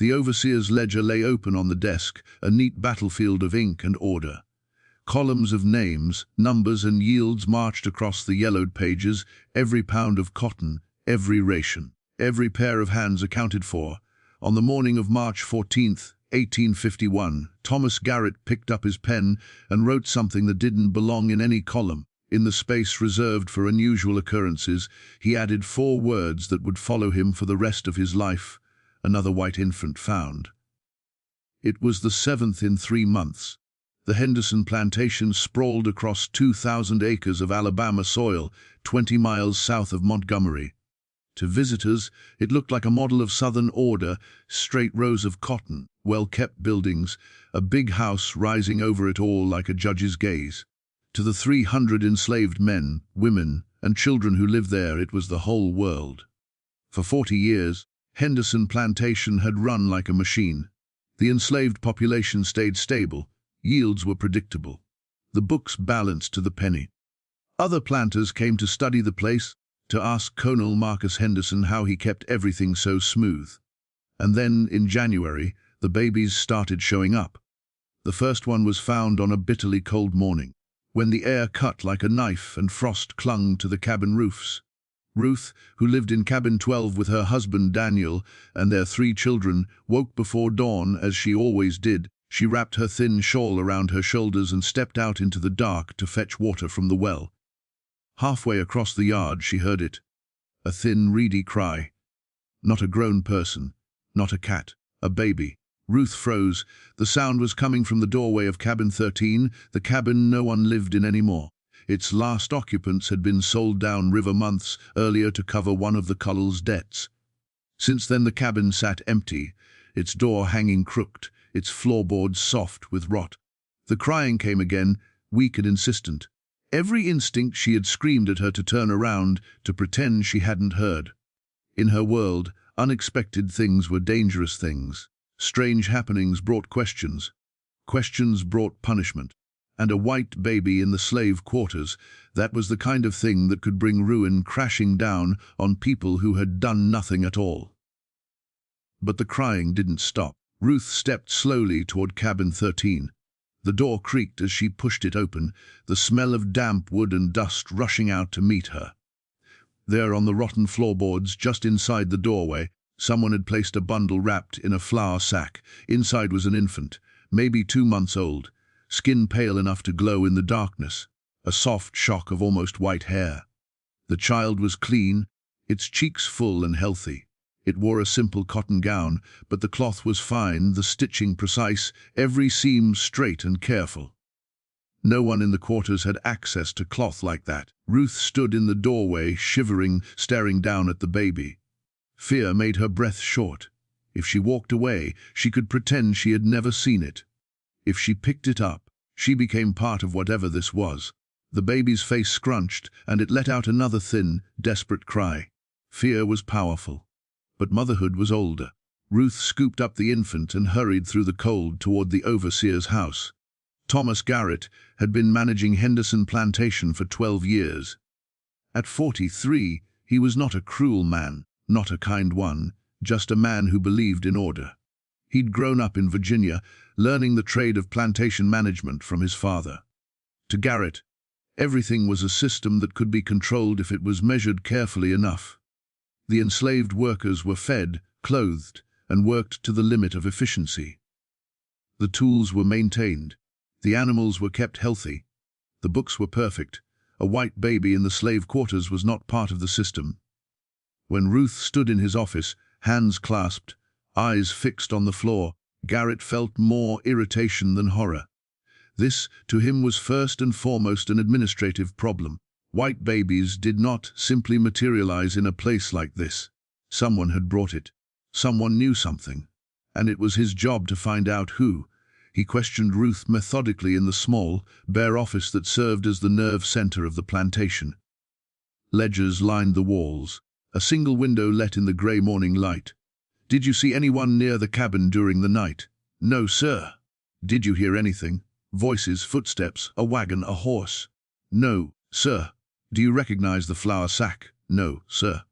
The overseer's ledger lay open on the desk, a neat battlefield of ink and order. Columns of names, numbers and yields marched across the yellowed pages, every pound of cotton, every ration, every pair of hands accounted for. On the morning of March 14th, 1851, Thomas Garrett picked up his pen and wrote something that didn't belong in any column. In the space reserved for unusual occurrences, he added 4 words that would follow him for the rest of his life: another white infant found. It was the 7th in 3 months. The Henderson plantation sprawled across 2,000 acres of Alabama soil, 20 miles south of Montgomery. To visitors, it looked like a model of Southern order: straight rows of cotton, well-kept buildings, a big house rising over it all like a judge's gaze. To the 300 enslaved men, women, and children who lived there, it was the whole world. For 40 years, Henderson plantation had run like a machine. The enslaved population stayed stable, yields were predictable. The books balanced to the penny. Other planters came to study the place, to ask Colonel Marcus Henderson how he kept everything so smooth. And then, in January, the babies started showing up. The first one was found on a bitterly cold morning, when the air cut like a knife and frost clung to the cabin roofs. Ruth, who lived in cabin 12 with her husband Daniel and their 3 children, woke before dawn, as she always did. She wrapped her thin shawl around her shoulders and stepped out into the dark to fetch water from the well. Halfway across the yard she heard it, a thin, reedy cry. Not a grown person, not a cat, a baby. Ruth froze. The sound was coming from the doorway of cabin 13, the cabin no one lived in anymore. Its last occupants had been sold down river months earlier to cover one of the Cull's debts. Since then the cabin sat empty, its door hanging crooked, its floorboards soft with rot. The crying came again, weak and insistent. Every instinct she had screamed at her to turn around, to pretend she hadn't heard. In her world, unexpected things were dangerous things. Strange happenings brought questions. Questions brought punishment. And a white baby in the slave quarters, that was the kind of thing that could bring ruin crashing down on people who had done nothing at all. But the crying didn't stop. Ruth stepped slowly toward cabin 13. The door creaked as she pushed it open, the smell of damp wood and dust rushing out to meet her. There on the rotten floorboards, just inside the doorway, someone had placed a bundle wrapped in a flour sack. Inside was an infant, maybe 2 months old, skin pale enough to glow in the darkness, a soft shock of almost white hair. The child was clean, its cheeks full and healthy. It wore a simple cotton gown, but the cloth was fine, the stitching precise, every seam straight and careful. No one in the quarters had access to cloth like that. Ruth stood in the doorway, shivering, staring down at the baby. Fear made her breath short. If she walked away, she could pretend she had never seen it. If she picked it up, she became part of whatever this was. The baby's face scrunched, and it let out another thin, desperate cry. Fear was powerful. But motherhood was older. Ruth scooped up the infant and hurried through the cold toward the overseer's house. Thomas Garrett had been managing Henderson plantation for 12 years. At 43, he was not a cruel man, not a kind one, just a man who believed in order. He'd grown up in Virginia, learning the trade of plantation management from his father. To Garrett, everything was a system that could be controlled if it was measured carefully enough. The enslaved workers were fed, clothed, and worked to the limit of efficiency. The tools were maintained. The animals were kept healthy. The books were perfect. A white baby in the slave quarters was not part of the system. When Ruth stood in his office, hands clasped, eyes fixed on the floor, Garrett felt more irritation than horror. This, to him, was first and foremost an administrative problem. White babies did not simply materialize in a place like this. Someone had brought it. Someone knew something. And it was his job to find out who. He questioned Ruth methodically in the small, bare office that served as the nerve center of the plantation. Ledgers lined the walls. A single window let in the gray morning light. "Did you see anyone near the cabin during the night?" "No, sir." "Did you hear anything? Voices, footsteps, a wagon, a horse?" "No, sir." "Do you recognize the flour sack?" "No, sir."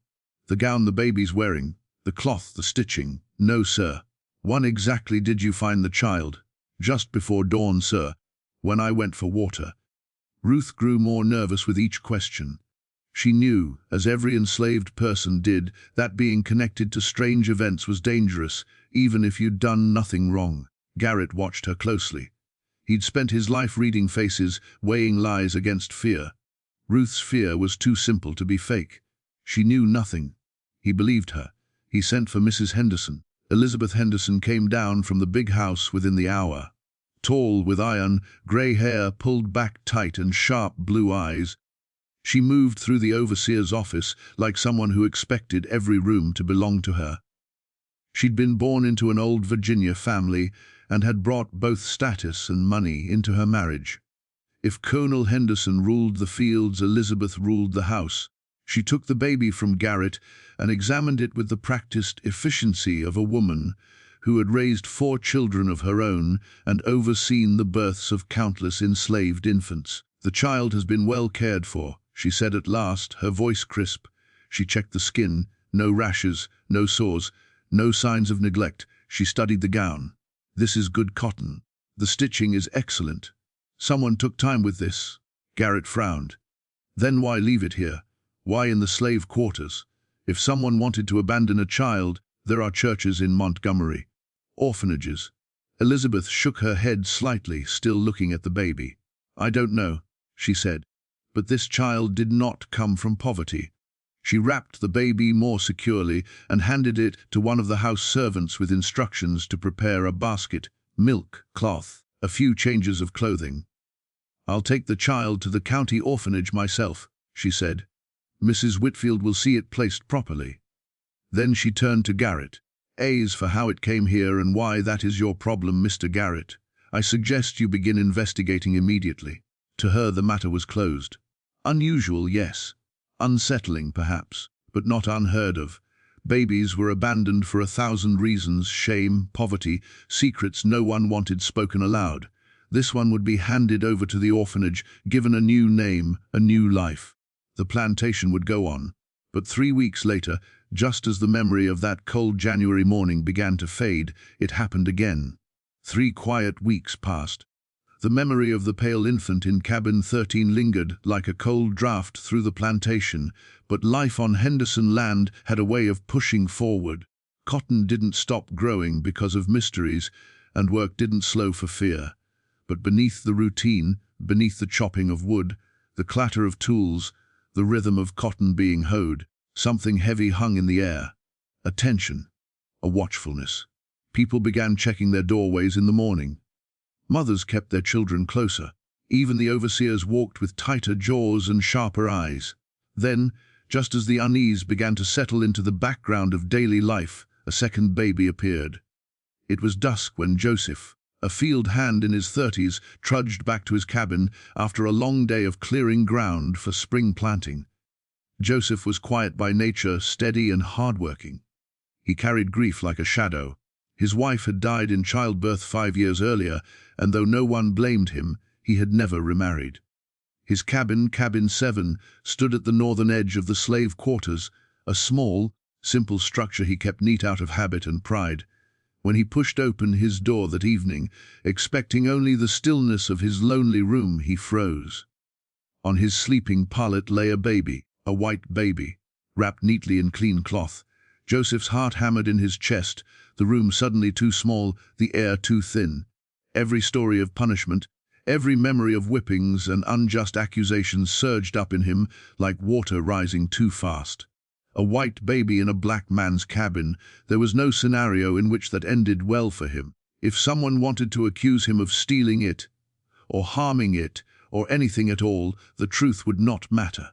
"The gown the baby's wearing? The cloth, the stitching?" "No, sir." "When exactly did you find the child?" "Just before dawn, sir, when I went for water." Ruth grew more nervous with each question. She knew, as every enslaved person did, that being connected to strange events was dangerous, even if you'd done nothing wrong. Garrett watched her closely. He'd spent his life reading faces, weighing lies against fear. Ruth's fear was too simple to be fake. She knew nothing. He believed her. He sent for Mrs. Henderson. Elizabeth Henderson came down from the big house within the hour. Tall, with iron, grey hair pulled back tight and sharp blue eyes. She moved through the overseer's office like someone who expected every room to belong to her. She'd been born into an old Virginia family and had brought both status and money into her marriage. If Colonel Henderson ruled the fields, Elizabeth ruled the house. She took the baby from Garrett and examined it with the practiced efficiency of a woman who had raised 4 children of her own and overseen the births of countless enslaved infants. "The child has been well cared for," she said at last, her voice crisp. She checked the skin, no rashes, no sores, no signs of neglect. She studied the gown. "This is good cotton. The stitching is excellent. Someone took time with this." Garrett frowned. "Then why leave it here? Why in the slave quarters? If someone wanted to abandon a child, there are churches in Montgomery. Orphanages." Elizabeth shook her head slightly, still looking at the baby. "I don't know," she said, "but this child did not come from poverty." She wrapped the baby more securely and handed it to one of the house servants with instructions to prepare a basket, milk, cloth, a few changes of clothing. "I'll take the child to the county orphanage myself," she said. "Mrs. Whitfield will see it placed properly." Then she turned to Garrett. "As for how it came here and why that is your problem, Mr. Garrett, I suggest you begin investigating immediately." To her the matter was closed. Unusual, yes. Unsettling, perhaps, but not unheard of. Babies were abandoned for 1,000 reasons: shame, poverty, secrets no one wanted spoken aloud. This one would be handed over to the orphanage, given a new name, a new life. The plantation would go on. But 3 weeks later, just as the memory of that cold January morning began to fade, it happened again. 3 quiet weeks passed. The memory of the pale infant in cabin 13 lingered like a cold draft through the plantation, but life on Henderson land had a way of pushing forward. Cotton didn't stop growing because of mysteries, and work didn't slow for fear. But beneath the routine, beneath the chopping of wood, the clatter of tools, the rhythm of cotton being hoed, something heavy hung in the air. A tension, a watchfulness. People began checking their doorways in the morning. Mothers kept their children closer. Even the overseers walked with tighter jaws and sharper eyes. Then, just as the unease began to settle into the background of daily life, a second baby appeared. It was dusk when Joseph, a field hand in his 30s, trudged back to his cabin after a long day of clearing ground for spring planting. Joseph was quiet by nature, steady and hardworking. He carried grief like a shadow. His wife had died in childbirth 5 years earlier, and though no one blamed him, he had never remarried. His cabin, Cabin 7, stood at the northern edge of the slave quarters, a small, simple structure he kept neat out of habit and pride. When he pushed open his door that evening, expecting only the stillness of his lonely room, he froze. On his sleeping pallet lay a baby, a white baby, wrapped neatly in clean cloth. Joseph's heart hammered in his chest, the room suddenly too small, the air too thin. Every story of punishment, every memory of whippings and unjust accusations surged up in him like water rising too fast. A white baby in a black man's cabin, there was no scenario in which that ended well for him. If someone wanted to accuse him of stealing it, or harming it, or anything at all, the truth would not matter.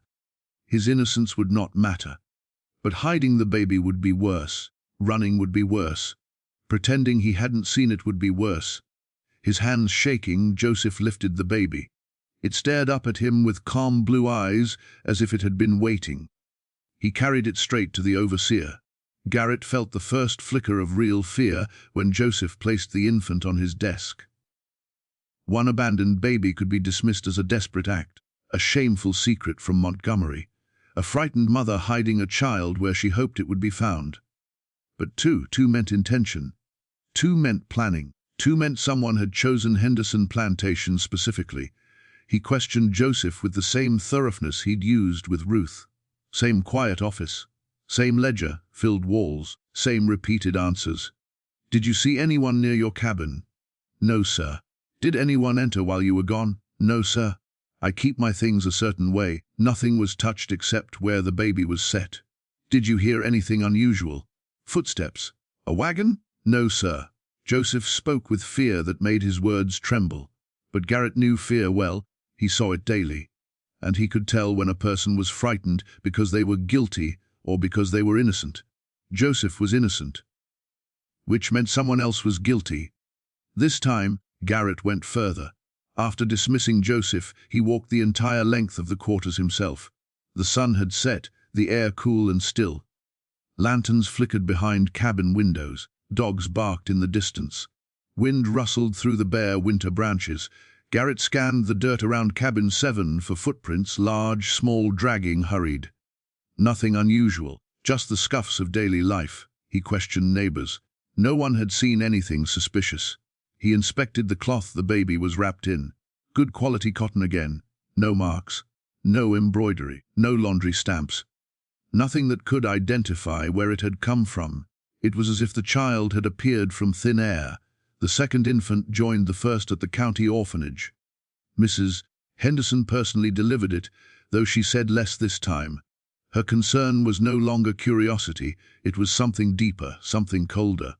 His innocence would not matter. But hiding the baby would be worse. Running would be worse. Pretending he hadn't seen it would be worse. His hands shaking, Joseph lifted the baby. It stared up at him with calm blue eyes, as if it had been waiting. He carried it straight to the overseer. Garrett felt the first flicker of real fear when Joseph placed the infant on his desk. One abandoned baby could be dismissed as a desperate act, a shameful secret from Montgomery, a frightened mother hiding a child where she hoped it would be found. But two meant intention. Two meant planning. Two meant someone had chosen Henderson Plantation specifically. He questioned Joseph with the same thoroughness he'd used with Ruth. Same quiet office. Same ledger, filled walls, same repeated answers. Did you see anyone near your cabin? No, sir. Did anyone enter while you were gone? No, sir. I keep my things a certain way. Nothing was touched except where the baby was set. Did you hear anything unusual? Footsteps? A wagon? No, sir. Joseph spoke with fear that made his words tremble. But Garrett knew fear well. He saw it daily. And he could tell when a person was frightened because they were guilty or because they were innocent. Joseph was innocent, which meant someone else was guilty. This time, Garrett went further. After dismissing Joseph, he walked the entire length of the quarters himself. The sun had set, the air cool and still. Lanterns flickered behind cabin windows. Dogs barked in the distance. Wind rustled through the bare winter branches. Garrett scanned the dirt around cabin 7 for footprints, large, small, dragging, hurried. Nothing unusual, just the scuffs of daily life. He questioned neighbors. No one had seen anything suspicious. He inspected the cloth the baby was wrapped in. Good quality cotton again. No marks. No embroidery. No laundry stamps. Nothing that could identify where it had come from. It was as if the child had appeared from thin air. The second infant joined the first at the county orphanage. Mrs. Henderson personally delivered it, though she said less this time. Her concern was no longer curiosity, it was something deeper, something colder.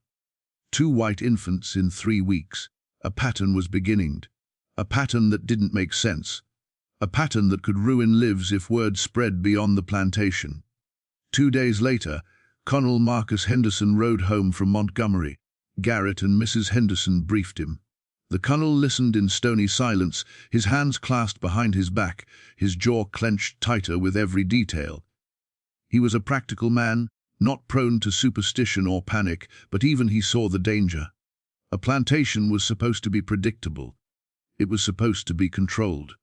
2 white infants in 3 weeks. A pattern was beginning. A pattern that didn't make sense. A pattern that could ruin lives if word spread beyond the plantation. 2 days later, Colonel Marcus Henderson rode home from Montgomery. Garrett and Mrs. Henderson briefed him. The colonel listened in stony silence, his hands clasped behind his back, his jaw clenched tighter with every detail. He was a practical man, not prone to superstition or panic, but even he saw the danger. A plantation was supposed to be predictable. It was supposed to be controlled.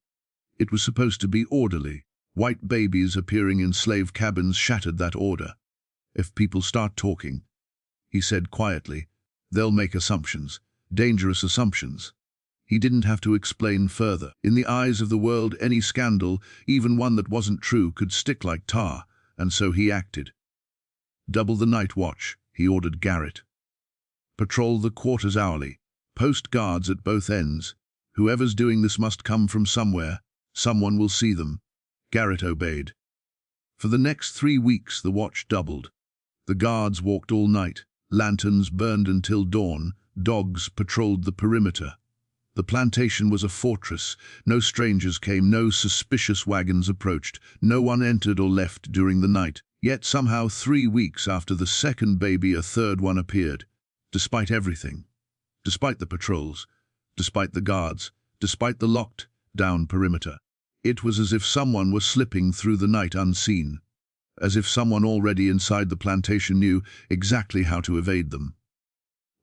It was supposed to be orderly. White babies appearing in slave cabins shattered that order. If people start talking, he said quietly, they'll make assumptions, dangerous assumptions. He didn't have to explain further. In the eyes of the world, any scandal, even one that wasn't true, could stick like tar, and so he acted. Double the night watch, he ordered Garrett. Patrol the quarters hourly. Post guards at both ends. Whoever's doing this must come from somewhere. Someone will see them. Garrett obeyed. For the next 3 weeks, the watch doubled. The guards walked all night. Lanterns burned until dawn. Dogs patrolled the perimeter. The plantation was a fortress. No strangers came, no suspicious wagons approached. No one entered or left during the night. Yet somehow 3 weeks after the second baby, a third one appeared. Despite everything. Despite the patrols. Despite the guards. Despite the locked down perimeter. It was as if someone was slipping through the night unseen. As if someone already inside the plantation knew exactly how to evade them.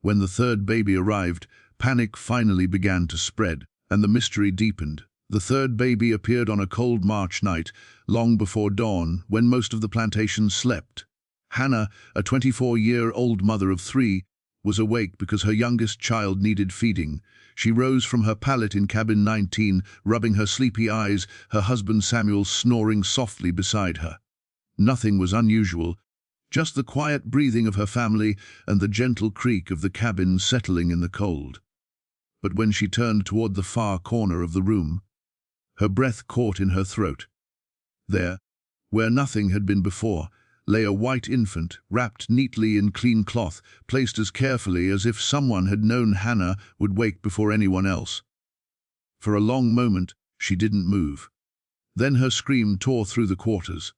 When the third baby arrived, panic finally began to spread, and the mystery deepened. The third baby appeared on a cold March night, long before dawn, when most of the plantation slept. Hannah, a 24-year-old mother of 3, was awake because her youngest child needed feeding. She rose from her pallet in cabin 19, rubbing her sleepy eyes, her husband Samuel snoring softly beside her. Nothing was unusual, just the quiet breathing of her family and the gentle creak of the cabin settling in the cold. But when she turned toward the far corner of the room, her breath caught in her throat. There, where nothing had been before, lay a white infant, wrapped neatly in clean cloth, placed as carefully as if someone had known Hannah would wake before anyone else. For a long moment, she didn't move. Then her scream tore through the quarters.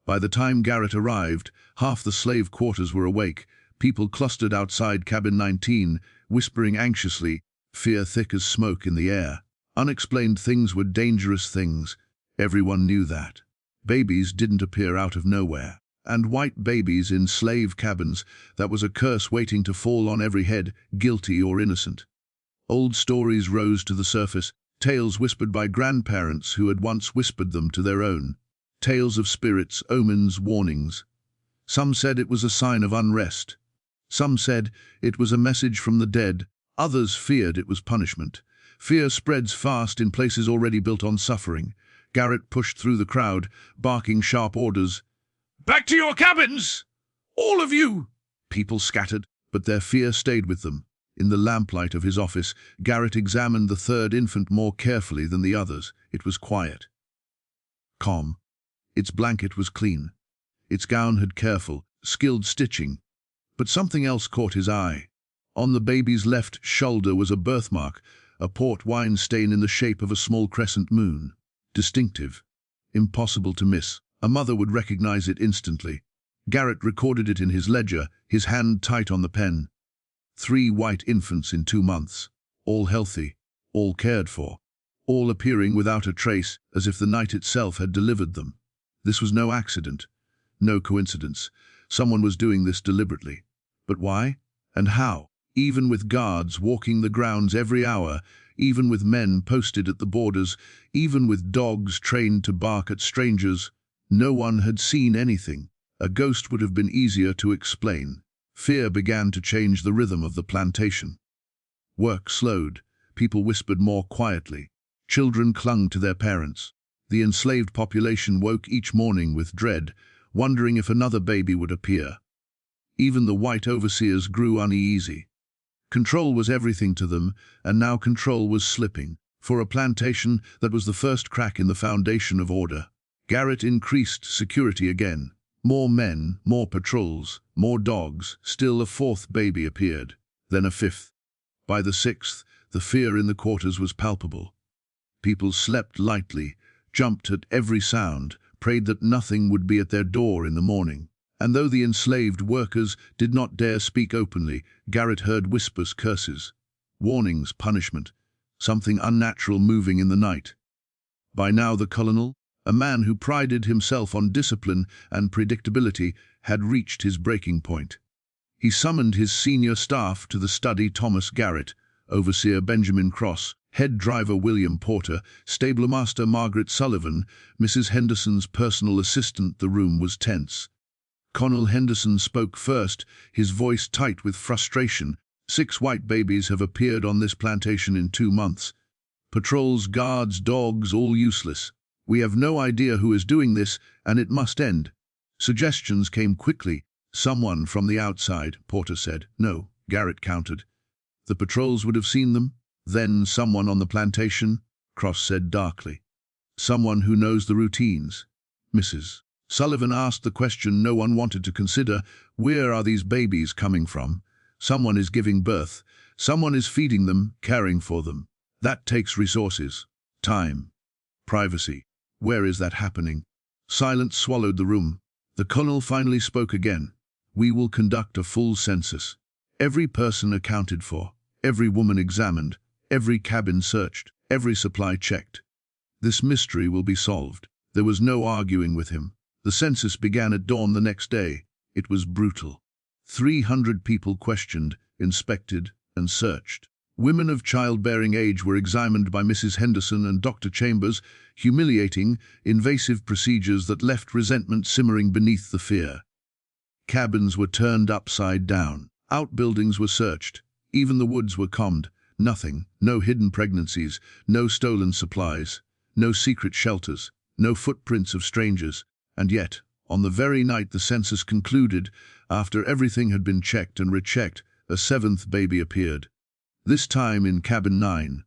By the time Garrett arrived, half the slave quarters were awake, people clustered outside cabin 19, whispering anxiously, fear thick as smoke in the air. Unexplained things were dangerous things. Everyone knew that. Babies didn't appear out of nowhere. And white babies in slave cabins, that was a curse waiting to fall on every head, guilty or innocent. Old stories rose to the surface, tales whispered by grandparents who had once whispered them to their own. Tales of spirits, omens, warnings. Some said it was a sign of unrest. Some said it was a message from the dead, others feared it was punishment. Fear spreads fast in places already built on suffering. Garrett pushed through the crowd, barking sharp orders. "Back to your cabins! All of you!" People scattered, but their fear stayed with them. In the lamplight of his office, Garrett examined the third infant more carefully than the others. It was quiet, calm. Its blanket was clean. Its gown had careful, skilled stitching. But something else caught his eye. On the baby's left shoulder was a birthmark, a port wine stain in the shape of a small crescent moon. Distinctive, impossible to miss. A mother would recognize it instantly. Garrett recorded it in his ledger, his hand tight on the pen. 3 white infants in 2 months, all healthy, all cared for, all appearing without a trace, as if the night itself had delivered them. This was no accident, no coincidence. Someone was doing this deliberately. But why? And how? Even with guards walking the grounds every hour, even with men posted at the borders, even with dogs trained to bark at strangers, no one had seen anything. A ghost would have been easier to explain. Fear began to change the rhythm of the plantation. Work slowed. People whispered more quietly. Children clung to their parents. The enslaved population woke each morning with dread, wondering if another baby would appear. Even the white overseers grew uneasy. Control was everything to them, and now control was slipping. For a plantation that was the first crack in the foundation of order. Garrett increased security again. More men, more patrols, more dogs. Still a 4th baby appeared, then a 5th. By the 6th, the fear in the quarters was palpable. People slept lightly, jumped at every sound, prayed that nothing would be at their door in the morning. And though the enslaved workers did not dare speak openly, Garrett heard whispers, curses, warnings, punishment, something unnatural moving in the night. By now the colonel, a man who prided himself on discipline and predictability, had reached his breaking point. He summoned his senior staff to the study: Thomas Garrett, overseer Benjamin Cross, head driver William Porter, stablemaster Margaret Sullivan, Mrs. Henderson's personal assistant. The room was tense. Colonel Henderson spoke first, his voice tight with frustration. 6 white babies have appeared on this plantation in 2 months. Patrols, guards, dogs, all useless. We have no idea who is doing this, and it must end. Suggestions came quickly. Someone from the outside, Porter said. No, Garrett countered. The patrols would have seen them. Then someone on the plantation, Cross said darkly. Someone who knows the routines. Mrs. Sullivan asked the question no one wanted to consider. Where are these babies coming from? Someone is giving birth. Someone is feeding them, caring for them. That takes resources, time, privacy. Where is that happening? Silence swallowed the room. The colonel finally spoke again. We will conduct a full census. Every person accounted for, every woman examined, every cabin searched, every supply checked. This mystery will be solved. There was no arguing with him. The census began at dawn the next day. It was brutal. 300 people questioned, inspected, and searched. Women of childbearing age were examined by Mrs. Henderson and Dr. Chambers, humiliating, invasive procedures that left resentment simmering beneath the fear. Cabins were turned upside down. Outbuildings were searched. Even the woods were combed. Nothing, no hidden pregnancies, no stolen supplies, no secret shelters, no footprints of strangers. And yet, on the very night the census concluded, after everything had been checked and rechecked, a 7th baby appeared. This time in cabin 9.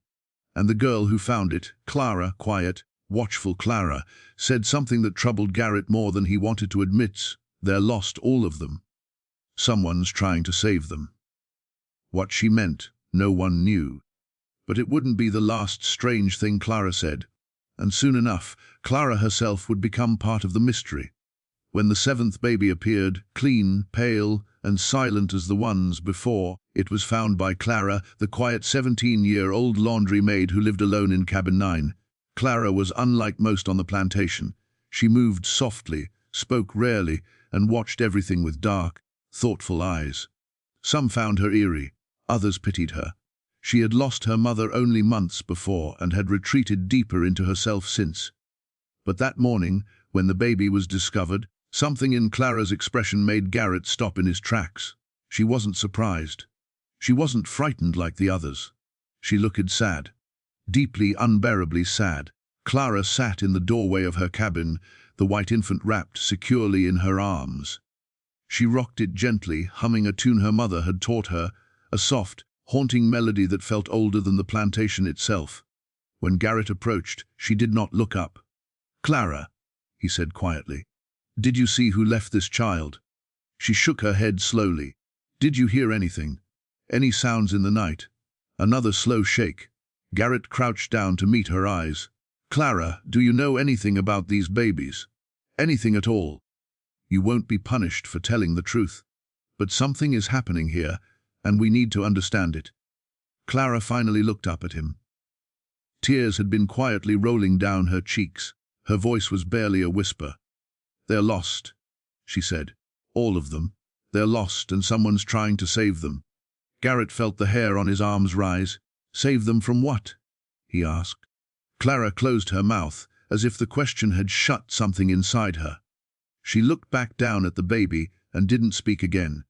And the girl who found it, Clara, quiet, watchful Clara, said something that troubled Garrett more than he wanted to admit. They're lost, all of them. Someone's trying to save them. What she meant, no one knew. But it wouldn't be the last strange thing, Clara said. And soon enough, Clara herself would become part of the mystery. When the 7th baby appeared, clean, pale, and silent as the ones before, it was found by Clara, the quiet 17-year-old laundry maid who lived alone in cabin 9. Clara was unlike most on the plantation. She moved softly, spoke rarely, and watched everything with dark, thoughtful eyes. Some found her eerie, others pitied her. She had lost her mother only months before and had retreated deeper into herself since. But that morning, when the baby was discovered, something in Clara's expression made Garrett stop in his tracks. She wasn't surprised. She wasn't frightened like the others. She looked sad. Deeply, unbearably sad. Clara sat in the doorway of her cabin, the white infant wrapped securely in her arms. She rocked it gently, humming a tune her mother had taught her, a soft, haunting melody that felt older than the plantation itself. When Garrett approached, she did not look up. "Clara," he said quietly, "did you see who left this child?" She shook her head slowly. "Did you hear anything? Any sounds in the night?" Another slow shake. Garrett crouched down to meet her eyes. "Clara, do you know anything about these babies? Anything at all? You won't be punished for telling the truth. But something is happening here, and we need to understand it." Clara finally looked up at him. Tears had been quietly rolling down her cheeks. Her voice was barely a whisper. "They're lost," she said. "All of them. They're lost, and someone's trying to save them." Garrett felt the hair on his arms rise. "Save them from what?" he asked. Clara closed her mouth, as if the question had shut something inside her. She looked back down at the baby and didn't speak again.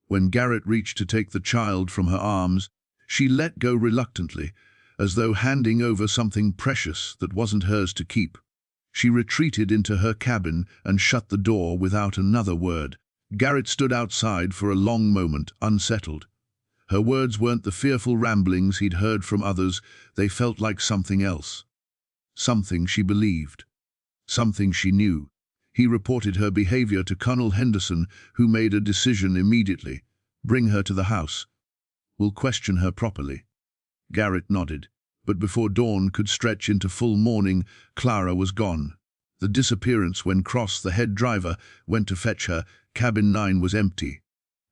When Garrett reached to take the child from her arms, she let go reluctantly, as though handing over something precious that wasn't hers to keep. She retreated into her cabin and shut the door without another word. Garrett stood outside for a long moment, unsettled. Her words weren't the fearful ramblings he'd heard from others. They felt like something else. Something she believed. Something she knew. He reported her behavior to Colonel Henderson, who made a decision immediately. "Bring her to the house. We'll question her properly." Garrett nodded, but before dawn could stretch into full morning, Clara was gone. The disappearance when Cross, the head driver, went to fetch her. Cabin 9 was empty.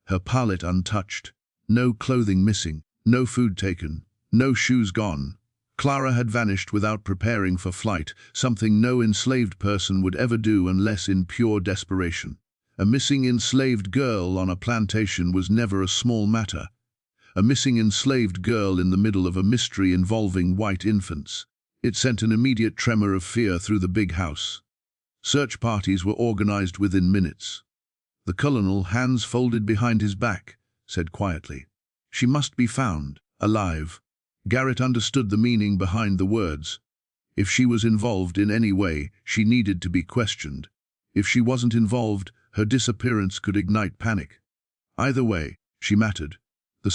Her pallet untouched. No clothing missing, no food taken, no shoes gone. Clara had vanished without preparing for flight, something no enslaved person would ever do unless in pure desperation. A missing enslaved girl on a plantation was never a small matter. A missing enslaved girl in the middle of a mystery involving white infants. It sent an immediate tremor of fear through the big house. Search parties were organized within minutes. The colonel, hands folded behind his back, said quietly, "She must be found, alive." Garrett understood the meaning behind the words. If she was involved in any way, she needed to be questioned. If she wasn't involved, her disappearance could ignite panic. Either way, she mattered. They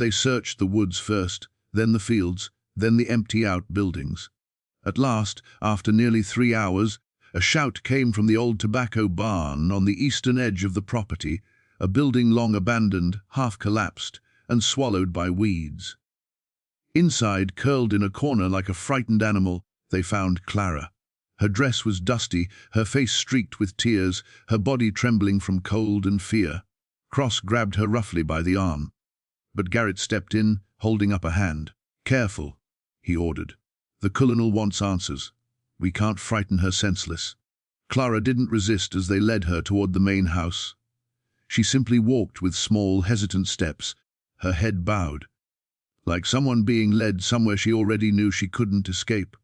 searched the woods first, then the fields, then the empty-out buildings. At last, after nearly 3 hours, a shout came from the old tobacco barn on the eastern edge of the property, a building long abandoned, half collapsed, and swallowed by weeds. Inside, curled in a corner like a frightened animal, they found Clara. Her dress was dusty, her face streaked with tears, her body trembling from cold and fear. Cross grabbed her roughly by the arm. But Garrett stepped in, holding up a hand. "Careful," he ordered. "The colonel wants answers. We can't frighten her senseless." Clara didn't resist as they led her toward the main house. She simply walked with small, hesitant steps, her head bowed, like someone being led somewhere she already knew she couldn't escape.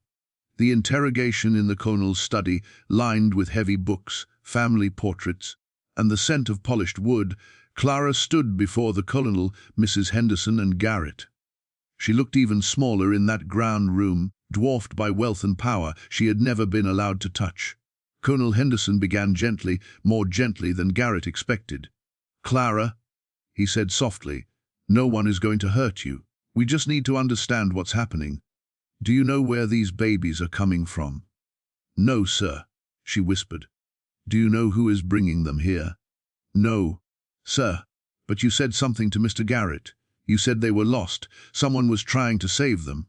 The interrogation in the colonel's study, lined with heavy books, family portraits, and the scent of polished wood, Clara stood before the colonel, Mrs. Henderson, and Garrett. She looked even smaller in that ground room, dwarfed by wealth and power she had never been allowed to touch. Colonel Henderson began gently, more gently than Garrett expected. "Clara," he said softly, "no one is going to hurt you. We just need to understand what's happening. Do you know where these babies are coming from?" "No, sir," she whispered. "Do you know who is bringing them here?" "No, sir. But you said something to Mr. Garrett. You said they were lost. Someone was trying to save them."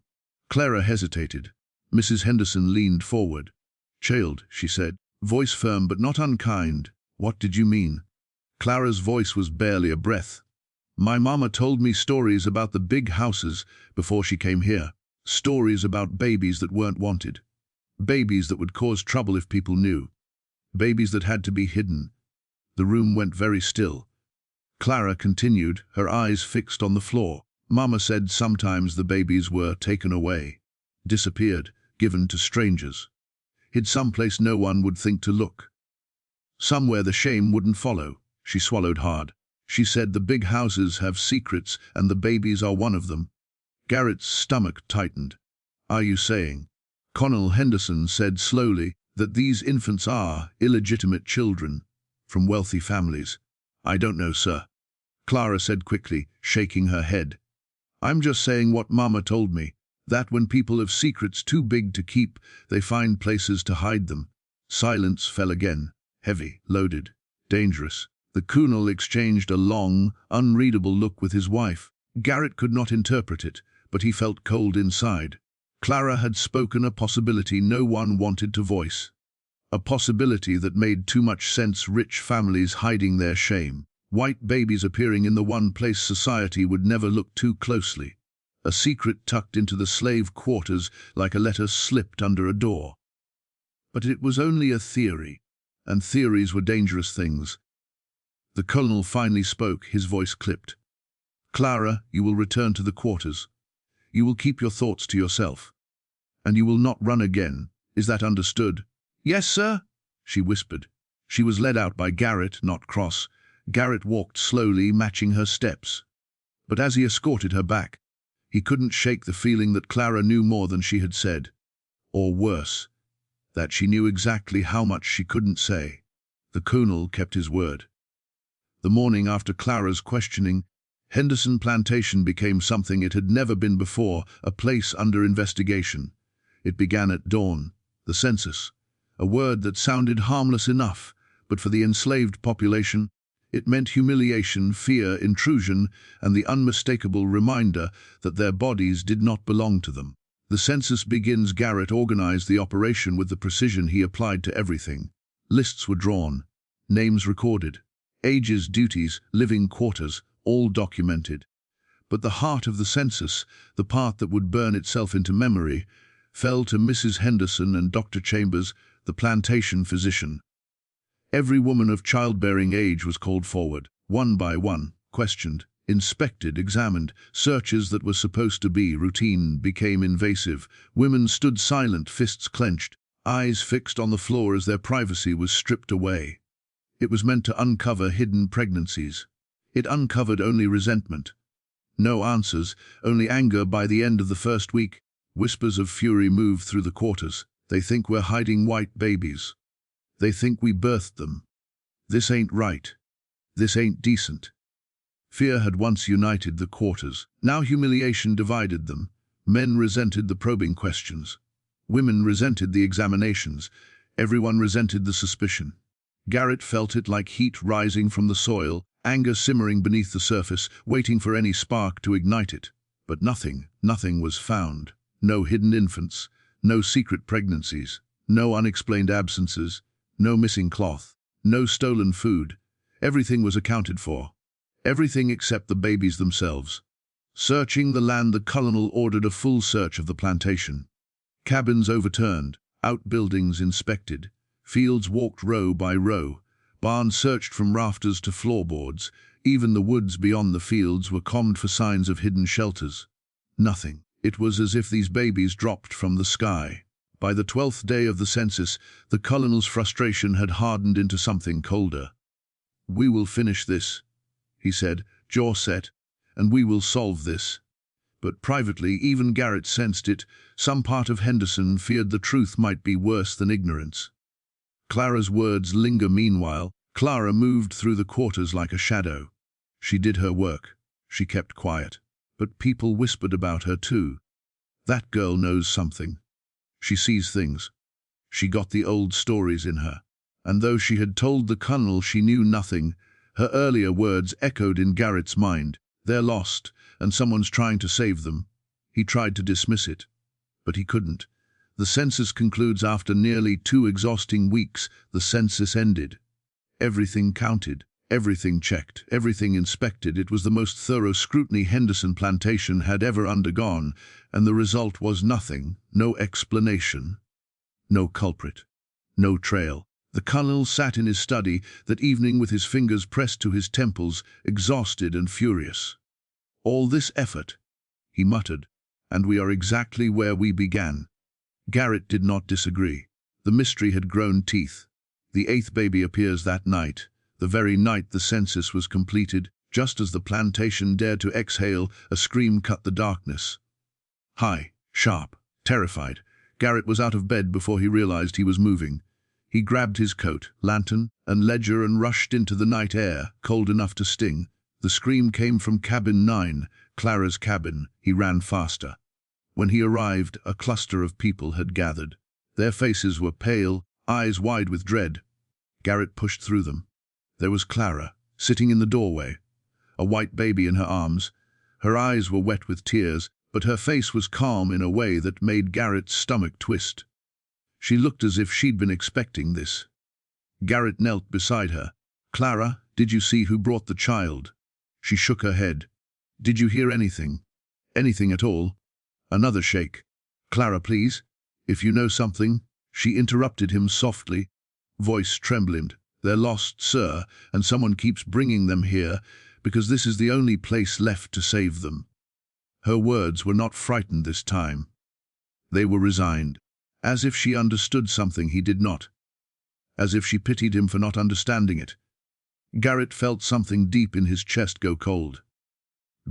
Clara hesitated. Mrs. Henderson leaned forward. "Child," she said, voice firm but not unkind, "what did you mean?" Clara's voice was barely a breath. "My mama told me stories about the big houses before she came here. Stories about babies that weren't wanted. Babies that would cause trouble if people knew. Babies that had to be hidden." The room went very still. Clara continued, her eyes fixed on the floor. "Mama said sometimes the babies were taken away, disappeared, given to strangers. Hid someplace no one would think to look. Somewhere the shame wouldn't follow." She swallowed hard. She said the big houses have secrets and the babies are one of them. Garrett's stomach tightened. Are you saying? Colonel Henderson said slowly that these infants are illegitimate children from wealthy families. I don't know, sir. Clara said quickly, shaking her head. I'm just saying what Mama told me, that when people have secrets too big to keep, they find places to hide them. Silence fell again, heavy, loaded, dangerous. The Colonel exchanged a long, unreadable look with his wife. Garrett could not interpret it, but he felt cold inside. Clara had spoken a possibility no one wanted to voice. A possibility that made too much sense: rich families hiding their shame. White babies appearing in the one place society would never look too closely. A secret tucked into the slave quarters like a letter slipped under a door. But it was only a theory, and theories were dangerous things. The Colonel finally spoke, his voice clipped. Clara, you will return to the quarters. You will keep your thoughts to yourself. And you will not run again. Is that understood? Yes, sir, she whispered. She was led out by Garrett, not Cross. Garrett walked slowly, matching her steps. But as he escorted her back, he couldn't shake the feeling that Clara knew more than she had said. Or worse, that she knew exactly how much she couldn't say. The Colonel kept his word. The morning after Clara's questioning, Henderson Plantation became something it had never been before, a place under investigation. It began at dawn, the census, a word that sounded harmless enough, but for the enslaved population, it meant humiliation, fear, intrusion, and the unmistakable reminder that their bodies did not belong to them. The census begins. Garrett organized the operation with the precision he applied to everything. Lists were drawn, names recorded, ages, duties, living quarters, all documented. But the heart of the census, the part that would burn itself into memory, fell to Mrs. Henderson and Dr. Chambers, the plantation physician. Every woman of childbearing age was called forward, one by one, questioned, inspected, examined. Searches that were supposed to be routine became invasive. Women stood silent, fists clenched, eyes fixed on the floor as their privacy was stripped away. It was meant to uncover hidden pregnancies. It uncovered only resentment. No answers, only anger. By the end of the first week, whispers of fury moved through the quarters. They think we're hiding white babies. They think we birthed them. This ain't right. This ain't decent. Fear had once united the quarters. Now humiliation divided them. Men resented the probing questions. Women resented the examinations. Everyone resented the suspicion. Garrett felt it like heat rising from the soil, anger simmering beneath the surface, waiting for any spark to ignite it. But nothing was found. No hidden infants, no secret pregnancies, no unexplained absences, no missing cloth, no stolen food. Everything was accounted for. Everything except the babies themselves. Searching the land, the Colonel ordered a full search of the plantation. Cabins overturned, outbuildings inspected, fields walked row by row, barns searched from rafters to floorboards. Even the woods beyond the fields were combed for signs of hidden shelters. Nothing. It was as if these babies dropped from the sky. By the 12th day of the census, the Colonel's frustration had hardened into something colder. "We will finish this," he said, jaw set, "and we will solve this." But privately, even Garrett sensed it. Some part of Henderson feared the truth might be worse than ignorance. Clara's words linger meanwhile. Clara moved through the quarters like a shadow. She did her work. She kept quiet. But people whispered about her too. That girl knows something. She sees things. She got the old stories in her. And though she had told the Colonel she knew nothing, her earlier words echoed in Garrett's mind. They're lost, and someone's trying to save them. He tried to dismiss it, but he couldn't. The census concludes after nearly 2 exhausting weeks. The census ended. Everything counted. Everything checked, everything inspected. It was the most thorough scrutiny Henderson Plantation had ever undergone, and the result was nothing, no explanation, no culprit, no trail. The Colonel sat in his study that evening with his fingers pressed to his temples, exhausted and furious. "All this effort," he muttered, "and we are exactly where we began." Garrett did not disagree. The mystery had grown teeth. The 8th baby appears that night. The very night the census was completed. Just as the plantation dared to exhale, a scream cut the darkness. High, sharp, terrified, Garrett was out of bed before he realized he was moving. He grabbed his coat, lantern, and ledger and rushed into the night air, cold enough to sting. The scream came from cabin 9, Clara's cabin. He ran faster. When he arrived, a cluster of people had gathered. Their faces were pale, eyes wide with dread. Garrett pushed through them. There was Clara, sitting in the doorway, a white baby in her arms. Her eyes were wet with tears, but her face was calm in a way that made Garrett's stomach twist. She looked as if she'd been expecting this. Garrett knelt beside her. "Clara, did you see who brought the child?" She shook her head. "Did you hear anything? Anything at all?" Another shake. "Clara, please, if you know something." She interrupted him softly, voice trembling. "They're lost, sir, and someone keeps bringing them here because this is the only place left to save them." Her words were not frightened this time. They were resigned, as if she understood something he did not, as if she pitied him for not understanding it. Garrett felt something deep in his chest go cold.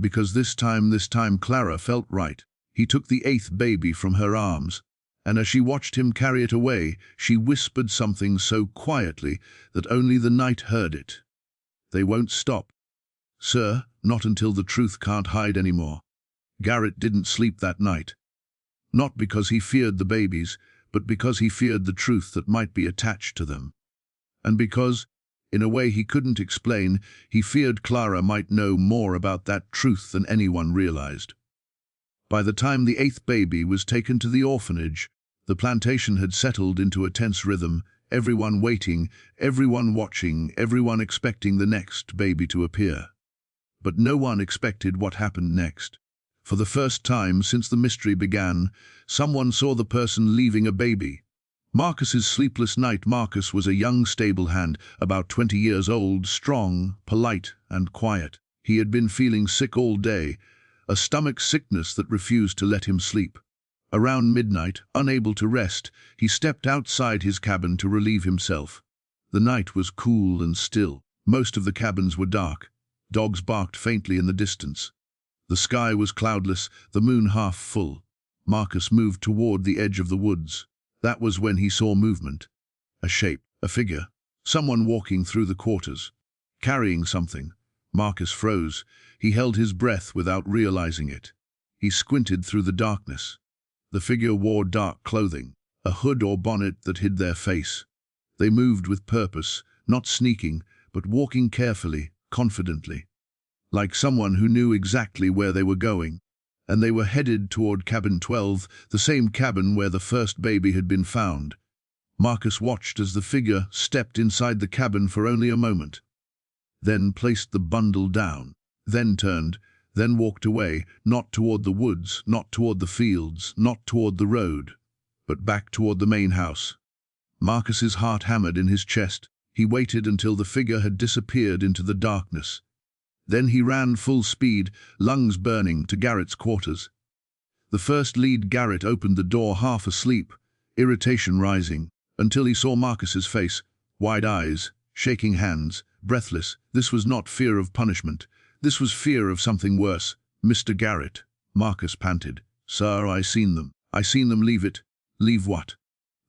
Because this time Clara felt right. He took the 8th baby from her arms, and as she watched him carry it away, she whispered something so quietly that only the night heard it. "They won't stop, sir, not until the truth can't hide anymore." Garrett didn't sleep that night. Not because he feared the babies, but because he feared the truth that might be attached to them. And because, in a way he couldn't explain, he feared Clara might know more about that truth than anyone realized. By the time the 8th baby was taken to the orphanage, the plantation had settled into a tense rhythm, everyone waiting, everyone watching, everyone expecting the next baby to appear. But no one expected what happened next. For the first time since the mystery began, someone saw the person leaving a baby. Marcus's sleepless night. Marcus was a young stable hand, about 20 years old, strong, polite, and quiet. He had been feeling sick all day, a stomach sickness that refused to let him sleep. Around midnight, unable to rest, he stepped outside his cabin to relieve himself. The night was cool and still. Most of the cabins were dark. Dogs barked faintly in the distance. The sky was cloudless, the moon half full. Marcus moved toward the edge of the woods. That was when he saw movement. A shape, a figure, someone walking through the quarters, carrying something. Marcus froze. He held his breath without realizing it. He squinted through the darkness. The figure wore dark clothing, a hood or bonnet that hid their face. They moved with purpose, not sneaking, but walking carefully, confidently, like someone who knew exactly where they were going. And they were headed toward cabin 12, the same cabin where the first baby had been found. Marcus watched as the figure stepped inside the cabin for only a moment, then placed the bundle down, then turned, then walked away, not toward the woods, not toward the fields, not toward the road, but back toward the main house. Marcus's heart hammered in his chest. He waited until the figure had disappeared into the darkness. Then he ran full speed, lungs burning, to Garrett's quarters. The first lead, Garrett opened the door half asleep, irritation rising, until he saw Marcus's face, wide eyes, shaking hands, breathless. This was not fear of punishment. This was fear of something worse. "Mr. Garrett," Marcus panted. "Sir, I seen them. I seen them leave it." "Leave what?"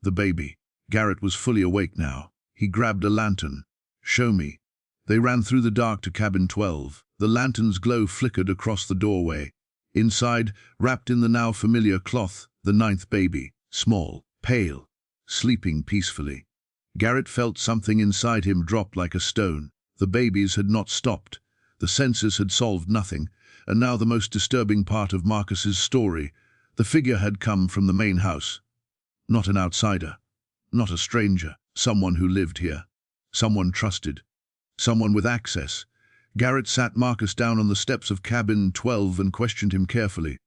"The baby." Garrett was fully awake now. He grabbed a lantern. "Show me." They ran through the dark to cabin 12. The lantern's glow flickered across the doorway. Inside, wrapped in the now familiar cloth, the 9th baby, small, pale, sleeping peacefully. Garrett felt something inside him drop like a stone. The babies had not stopped. The census had solved nothing. And now the most disturbing part of Marcus's story. The figure had come from the main house. Not an outsider. Not a stranger. Someone who lived here. Someone trusted. Someone with access. Garrett sat Marcus down on the steps of cabin 12 and questioned him carefully.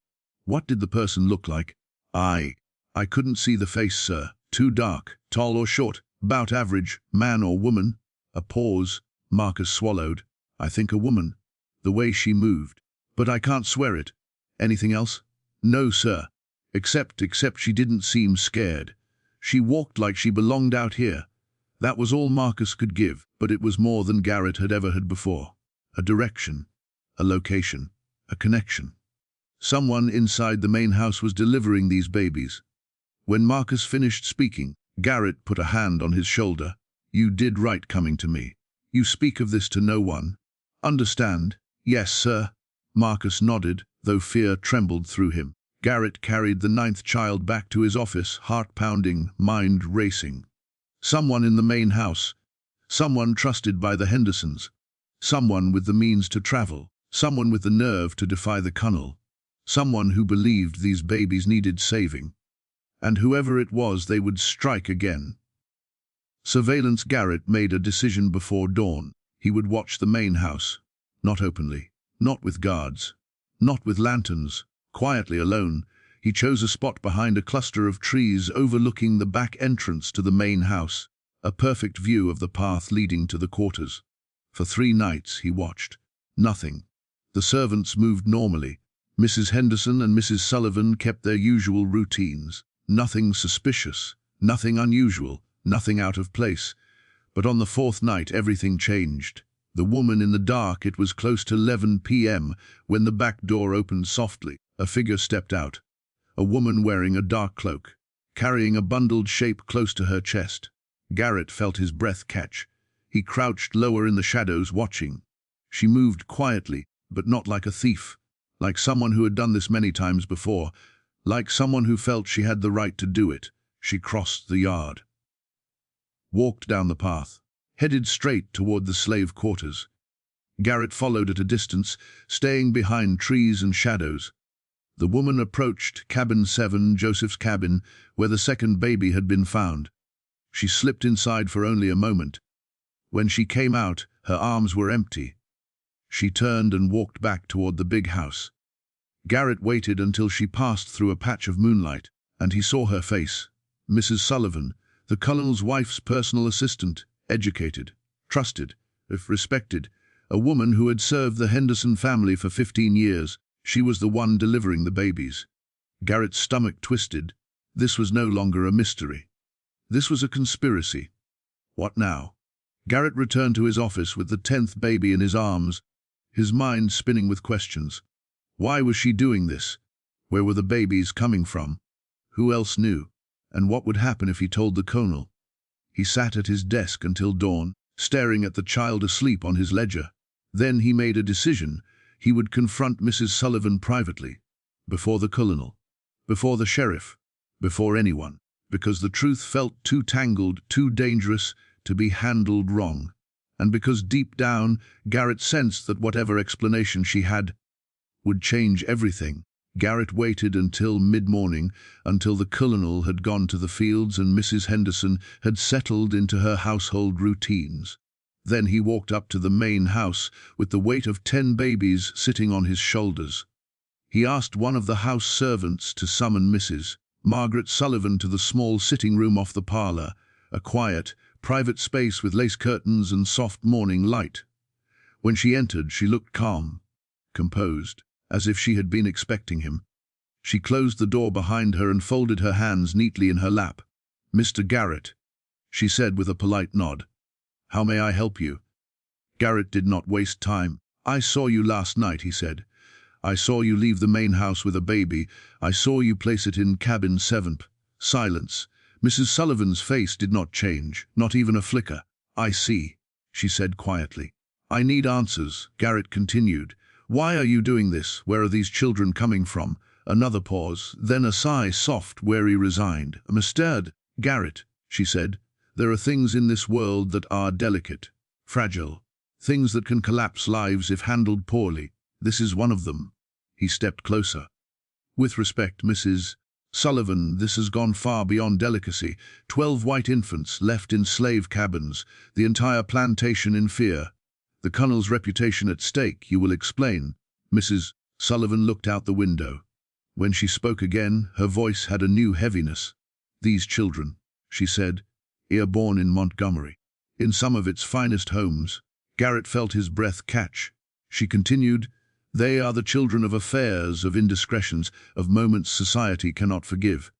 "What did the person look like?" I couldn't see the face, sir. Too dark. Tall or short? About average. Man or woman?" A pause. Marcus swallowed. "I think a woman. The way she moved. But I can't swear it." "Anything else?" "No, sir. Except she didn't seem scared. She walked like she belonged out here." That was all Marcus could give, but it was more than Garrett had ever heard before. a direction, a location, a connection. Someone inside the main house was delivering these babies. When Marcus finished speaking, Garrett put a hand on his shoulder. "You did right coming to me. You speak of this to no one. Understand?" "Yes, sir." Marcus nodded, though fear trembled through him. Garrett carried the 9th child back to his office, heart pounding, mind racing. Someone in the main house. Someone trusted by the Hendersons. Someone with the means to travel. Someone with the nerve to defy the Colonel. Someone who believed these babies needed saving. And whoever it was, they would strike again. Surveillance Garrett made a decision before dawn. He would watch the main house. Not openly. Not with guards. Not with lanterns. Quietly alone. He chose a spot behind a cluster of trees overlooking the back entrance to the main house. A perfect view of the path leading to the quarters. For 3 nights he watched. Nothing. The servants moved normally. Mrs. Henderson and Mrs. Sullivan kept their usual routines. Nothing suspicious, nothing unusual, nothing out of place. But on the 4th night everything changed. The woman in the dark. It was close to 11 p.m. when the back door opened softly. A figure stepped out. A woman wearing a dark cloak, carrying a bundled shape close to her chest. Garrett felt his breath catch. He crouched lower in the shadows, watching. She moved quietly, but not like a thief. Like someone who had done this many times before. Like someone who felt she had the right to do it. She crossed the yard. Walked down the path. Headed straight toward the slave quarters. Garrett followed at a distance, staying behind trees and shadows. The woman approached cabin 7, Joseph's cabin, where the 2nd baby had been found. She slipped inside for only a moment. When she came out, her arms were empty. She turned and walked back toward the big house. Garrett waited until she passed through a patch of moonlight, and he saw her face. Mrs. Sullivan, the Colonel's wife's personal assistant, educated, trusted, if respected, a woman who had served the Henderson family for 15 years. She was the one delivering the babies. Garrett's stomach twisted. This was no longer a mystery. This was a conspiracy. What now? Garrett returned to his office with the 10th baby in his arms, his mind spinning with questions. Why was she doing this? Where were the babies coming from? Who else knew? And what would happen if he told the Colonel? He sat at his desk until dawn, staring at the child asleep on his ledger. Then he made a decision. He would confront Mrs. Sullivan privately, before the Colonel, before the sheriff, before anyone, because the truth felt too tangled, too dangerous to be handled wrong, and because deep down Garrett sensed that whatever explanation she had would change everything. Garrett waited until mid-morning, until the Colonel had gone to the fields and Mrs. Henderson had settled into her household routines. Then he walked up to the main house with the weight of 10 babies sitting on his shoulders. He asked one of the house servants to summon Mrs. Margaret Sullivan to the small sitting room off the parlor, a quiet, private space with lace curtains and soft morning light. When she entered, she looked calm, composed, as if she had been expecting him. She closed the door behind her and folded her hands neatly in her lap. "Mr. Garrett," she said with a polite nod. "How may I help you?" Garrett did not waste time. "I saw you last night," he said. "I saw you leave the main house with a baby. I saw you place it in cabin 7. Silence. Mrs. Sullivan's face did not change, not even a flicker. "I see," she said quietly. "I need answers," Garrett continued. "Why are you doing this? Where are these children coming from?" Another pause, then a sigh, soft, wary, resigned. "Mr. Garrett," she said, "there are things in this world that are delicate, fragile, things that can collapse lives if handled poorly. This is one of them." He stepped closer. "With respect, Mrs. Sullivan, this has gone far beyond delicacy. 12 white infants left in slave cabins, the entire plantation in fear. The Colonel's reputation at stake, you will explain." Mrs. Sullivan looked out the window. When she spoke again, her voice had a new heaviness. "These children," she said, "are born in Montgomery, in some of its finest homes." Garrett felt his breath catch. She continued, "They are the children of affairs, of indiscretions, of moments society cannot forgive.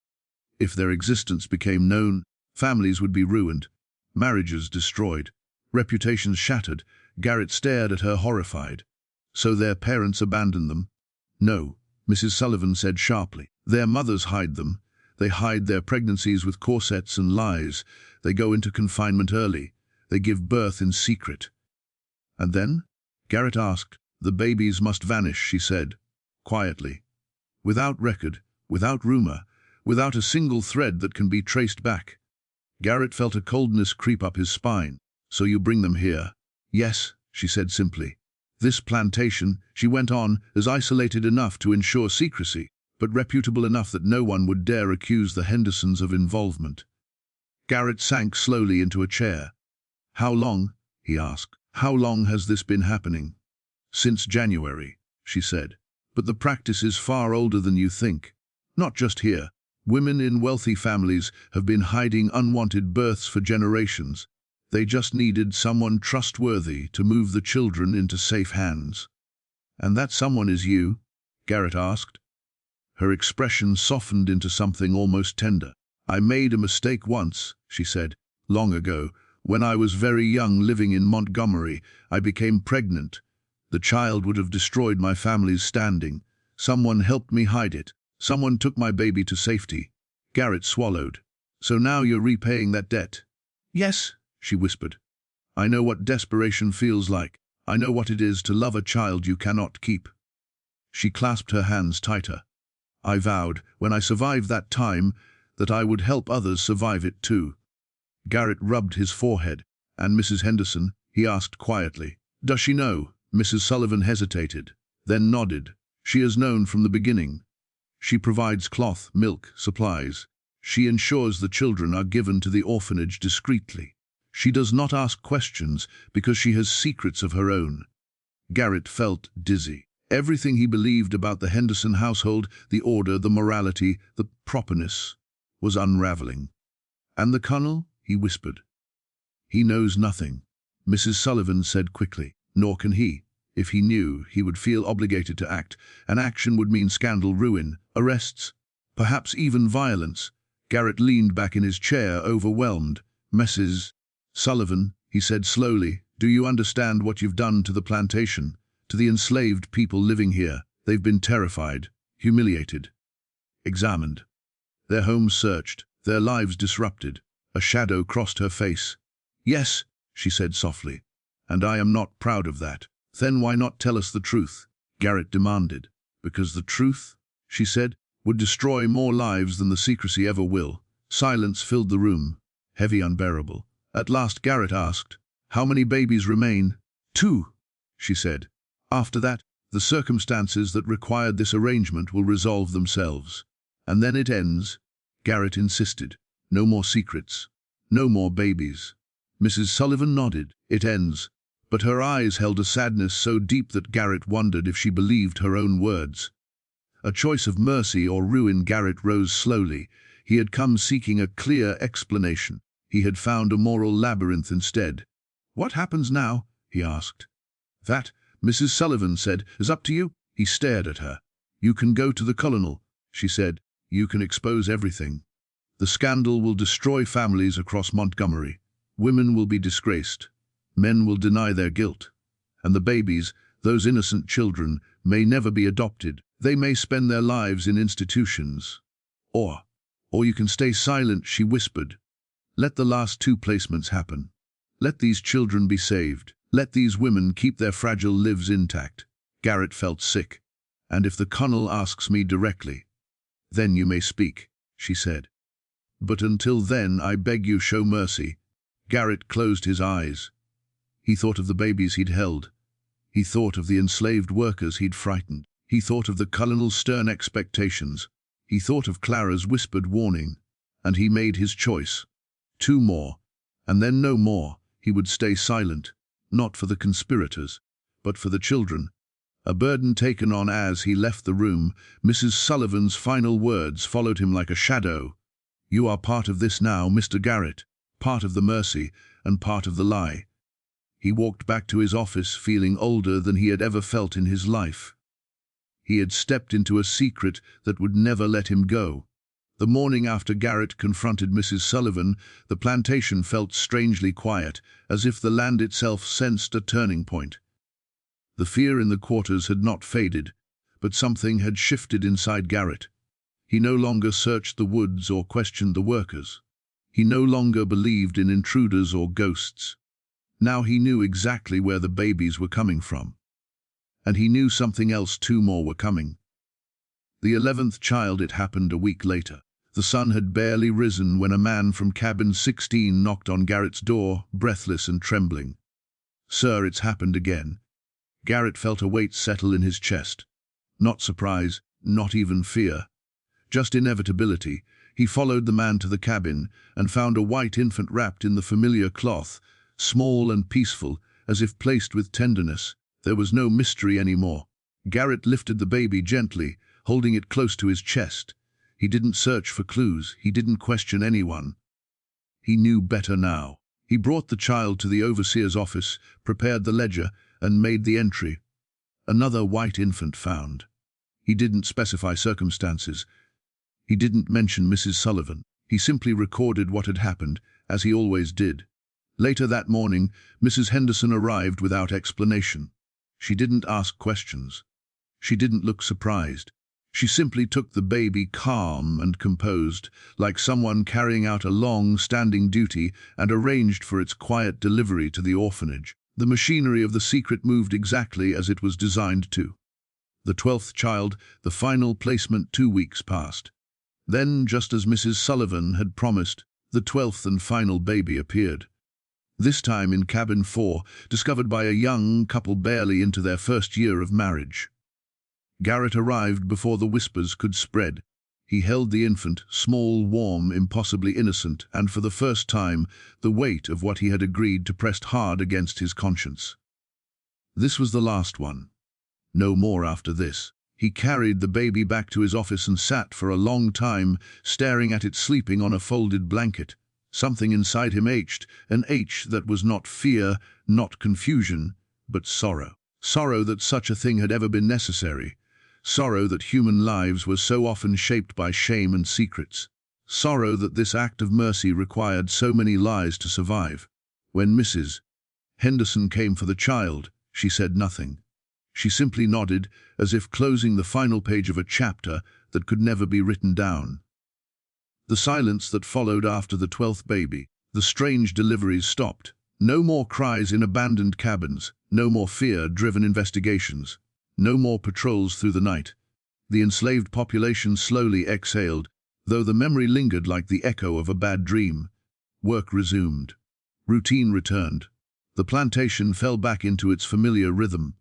If their existence became known, families would be ruined, marriages destroyed, reputations shattered." Garrett stared at her horrified. So their parents abandoned them? No, Mrs. Sullivan said sharply. Their mothers hide them. They hide their pregnancies with corsets and lies. They go into confinement early. They give birth in secret. And then? Garrett asked. The babies must vanish, she said, quietly. Without record, without rumor, without a single thread that can be traced back. Garrett felt a coldness creep up his spine. So you bring them here? Yes, she said simply. This plantation, she went on, is isolated enough to ensure secrecy, but reputable enough that no one would dare accuse the Hendersons of involvement. Garrett sank slowly into a chair. How long? He asked. How long has this been happening? Since January, she said. But the practice is far older than you think. Not just here. Women in wealthy families have been hiding unwanted births for generations. They just needed someone trustworthy to move the children into safe hands. And that someone is you? Garrett asked. Her expression softened into something almost tender. I made a mistake once, she said, long ago. When I was very young living in Montgomery, I became pregnant. The child would have destroyed my family's standing. Someone helped me hide it. Someone took my baby to safety. Garrett swallowed. So now you're repaying that debt? Yes, she whispered. I know what desperation feels like. I know what it is to love a child you cannot keep. She clasped her hands tighter. I vowed, when I survived that time, that I would help others survive it too. Garrett rubbed his forehead. And Mrs. Henderson? He asked quietly. Does she know? Mrs. Sullivan hesitated, then nodded. She has known from the beginning. She provides cloth, milk, supplies. She ensures the children are given to the orphanage discreetly. She does not ask questions because she has secrets of her own. Garrett felt dizzy. Everything he believed about the Henderson household, the order, the morality, the properness, was unraveling. And the Colonel? He whispered. He knows nothing, Mrs. Sullivan said quickly. Nor can he. If he knew, he would feel obligated to act, and action would mean scandal, ruin, arrests, perhaps even violence. Garrett leaned back in his chair, overwhelmed. Mrs. Sullivan, he said slowly, do you understand what you've done to the plantation, to the enslaved people living here? They've been terrified, humiliated, examined. Their homes searched, their lives disrupted. A shadow crossed her face. Yes, she said softly. And I am not proud of that. Then why not tell us the truth? Garrett demanded. Because the truth, she said, would destroy more lives than the secrecy ever will. Silence filled the room, heavy, unbearable. At last Garrett asked, how many babies remain? 2, she said. After that, the circumstances that required this arrangement will resolve themselves. And then it ends, Garrett insisted. No more secrets. No more babies. Mrs. Sullivan nodded. It ends. But her eyes held a sadness so deep that Garrett wondered if she believed her own words. A choice of mercy or ruin. Garrett rose slowly. He had come seeking a clear explanation. He had found a moral labyrinth instead. What happens now? He asked. That, Mrs. Sullivan said, is up to you. He stared at her. You can go to the Colonel, she said. You can expose everything. The scandal will destroy families across Montgomery. Women will be disgraced. Men will deny their guilt. And the babies, those innocent children, may never be adopted. They may spend their lives in institutions. Or you can stay silent, she whispered. Let the last 2 placements happen. Let these children be saved. Let these women keep their fragile lives intact. Garrett felt sick. And if the Colonel asks me directly, then you may speak, she said. But until then, I beg you, show mercy. Garrett closed his eyes. He thought of the babies he'd held. He thought of the enslaved workers he'd frightened. He thought of the Colonel's stern expectations. He thought of Clara's whispered warning. And he made his choice. 2 more. And then no more. He would stay silent. Not for the conspirators, but for the children. A burden taken on as he left the room. Mrs. Sullivan's final words followed him like a shadow. You are part of this now, Mr. Garrett. Part of the mercy and part of the lie. He walked back to his office feeling older than he had ever felt in his life. He had stepped into a secret that would never let him go. The morning after Garrett confronted Mrs. Sullivan, the plantation felt strangely quiet, as if the land itself sensed a turning point. The fear in the quarters had not faded, but something had shifted inside Garrett. He no longer searched the woods or questioned the workers. He no longer believed in intruders or ghosts. Now he knew exactly where the babies were coming from. And he knew something else, two more were coming. The 11th child, it happened a week later. The sun had barely risen when a man from cabin 16 knocked on Garrett's door, breathless and trembling. "Sir, it's happened again." Garrett felt a weight settle in his chest. Not surprise, not even fear. Just inevitability. He followed the man to the cabin and found a white infant wrapped in the familiar cloth, small and peaceful, as if placed with tenderness. There was no mystery anymore. Garrett lifted the baby gently, holding it close to his chest. He didn't search for clues. He didn't question anyone. He knew better now. He brought the child to the overseer's office, prepared the ledger, and made the entry. Another white infant found. He didn't specify circumstances. He didn't mention Mrs. Sullivan. He simply recorded what had happened, as he always did. Later that morning, Mrs. Henderson arrived without explanation. She didn't ask questions. She didn't look surprised. She simply took the baby calm and composed, like someone carrying out a long-standing duty, and arranged for its quiet delivery to the orphanage. The machinery of the secret moved exactly as it was designed to. The 12th child, the final placement, 2 weeks passed. Then, just as Mrs. Sullivan had promised, the 12th and final baby appeared. This time in cabin 4, discovered by a young couple barely into their first year of marriage. Garrett arrived before the whispers could spread. He held the infant, small, warm, impossibly innocent, and for the first time, the weight of what he had agreed to pressed hard against his conscience. This was the last one. No more after this. He carried the baby back to his office and sat for a long time, staring at it sleeping on a folded blanket. Something inside him ached, an ache that was not fear, not confusion, but sorrow. Sorrow that such a thing had ever been necessary. Sorrow that human lives were so often shaped by shame and secrets. Sorrow that this act of mercy required so many lies to survive. When Mrs. Henderson came for the child, she said nothing. She simply nodded, as if closing the final page of a chapter that could never be written down. The silence that followed after the 12th baby, the strange deliveries stopped. No more cries in abandoned cabins, no more fear-driven investigations. No more patrols through the night. The enslaved population slowly exhaled, though the memory lingered like the echo of a bad dream. Work resumed. Routine returned. The plantation fell back into its familiar rhythm.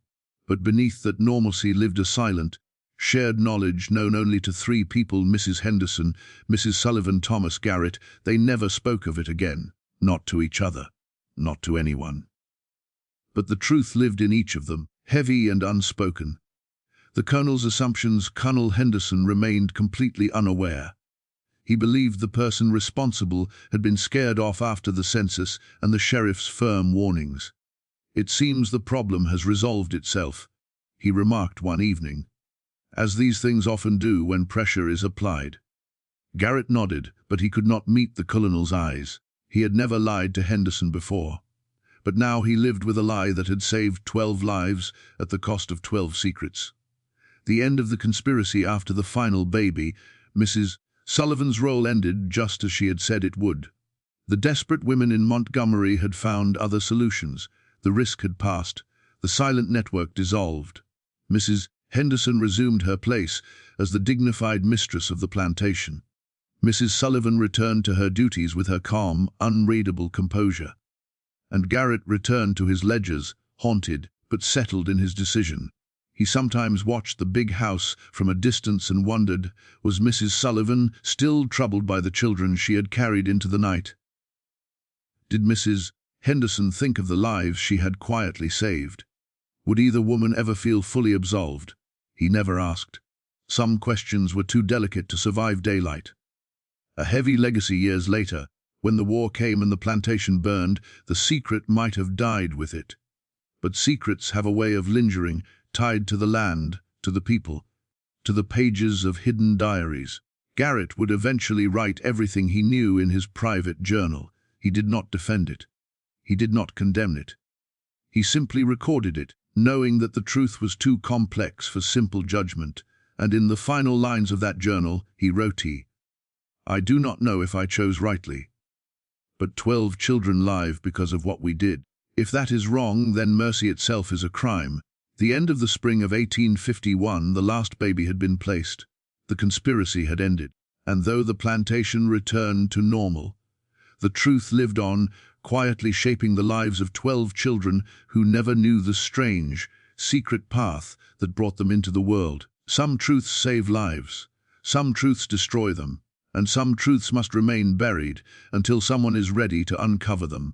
But beneath that normalcy lived a silent, shared knowledge known only to 3 people: Mrs. Henderson, Mrs. Sullivan, Thomas Garrett. They never spoke of it again. Not to each other. Not to anyone. But the truth lived in each of them, heavy and unspoken. The Colonel's assumptions, Colonel Henderson remained completely unaware. He believed the person responsible had been scared off after the census and the sheriff's firm warnings. "It seems the problem has resolved itself," he remarked one evening, "as these things often do when pressure is applied." Garrett nodded, but he could not meet the Colonel's eyes. He had never lied to Henderson before. But now he lived with a lie that had saved 12 lives at the cost of 12 secrets. The end of the conspiracy after the final baby, Mrs. Sullivan's role ended just as she had said it would. The desperate women in Montgomery had found other solutions. The risk had passed. The silent network dissolved. Mrs. Henderson resumed her place as the dignified mistress of the plantation. Mrs. Sullivan returned to her duties with her calm, unreadable composure. And Garrett returned to his ledgers, haunted, but settled in his decision. He sometimes watched the big house from a distance and wondered, was Mrs. Sullivan still troubled by the children she had carried into the night? Did Mrs. Henderson think of the lives she had quietly saved? Would either woman ever feel fully absolved? He never asked. Some questions were too delicate to survive daylight. A heavy legacy years later, when the war came and the plantation burned, the secret might have died with it. But secrets have a way of lingering, tied to the land, to the people, to the pages of hidden diaries. Garrett would eventually write everything he knew in his private journal. He did not defend it. He did not condemn it. He simply recorded it, knowing that the truth was too complex for simple judgment. And in the final lines of that journal, he wrote, "I do not know if I chose rightly, but 12 children live because of what we did. If that is wrong, then mercy itself is a crime." The end of the spring of 1851, the last baby had been placed. The conspiracy had ended. And though the plantation returned to normal, the truth lived on, quietly shaping the lives of 12 children who never knew the strange, secret path that brought them into the world. Some truths save lives, some truths destroy them, and some truths must remain buried until someone is ready to uncover them.